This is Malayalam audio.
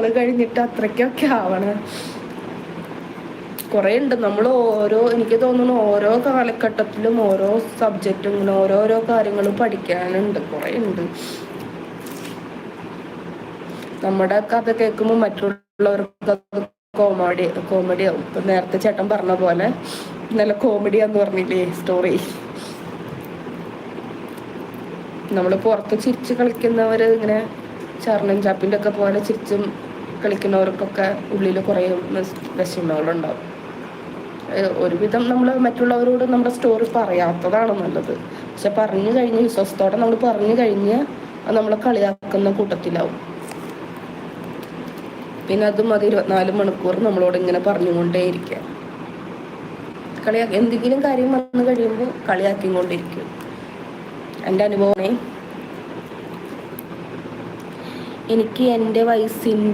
നാള് കഴിഞ്ഞിട്ട് അത്രയ്ക്കൊക്കെ ആവണം. കുറേ ഉണ്ട്. നമ്മൾ എനിക്ക് തോന്നുന്നു ഓരോ കാലഘട്ടത്തിലും ഓരോ സബ്ജക്റ്റും ഇങ്ങനെ ഓരോരോ കാര്യങ്ങൾ പഠിക്കാനുണ്ട്, കുറേ ഉണ്ട്. നമ്മുടെ കഥ കേൾക്കുമ്പോൾ മറ്റുള്ളവർക്ക് കോമഡിയാവും. ഇപ്പം നേരത്തെ ചേട്ടൻ പറഞ്ഞ പോലെ നല്ല കോമഡിയാന്ന് പറഞ്ഞില്ലേ സ്റ്റോറി. നമ്മൾ പുറത്ത് ചിരിച്ച് കളിക്കുന്നവർ ഇങ്ങനെ ചർണം ചാപ്പിൻ്റെ ഒക്കെ പോലെ ചിരിച്ചും കളിക്കുന്നവർക്കൊക്കെ ഉള്ളിൽ കുറേ വിഷമങ്ങളുണ്ടാവും. ഒരുവിധം നമ്മൾ മറ്റുള്ളവരോട് നമ്മുടെ സ്റ്റോറി പറയാത്തതാണ് നല്ലത്. പക്ഷെ പറഞ്ഞു കഴിഞ്ഞ് വിശ്വാസത്തോടെ നമ്മൾ പറഞ്ഞു കഴിഞ്ഞ് നമ്മളെ കളിയാക്കുന്ന കൂട്ടത്തിലാവും. പിന്നെ അതും അത് 24 മണിക്കൂർ നമ്മളോട് ഇങ്ങനെ പറഞ്ഞുകൊണ്ടേയിരിക്കുക. എന്തെങ്കിലും കാര്യം വന്നു കഴിയുമ്പോൾ കളിയാക്കിക്കൊണ്ടിരിക്കും. എൻ്റെ അനുഭവമേ. എനിക്ക് എൻ്റെ വയസ്സിൻ്റെ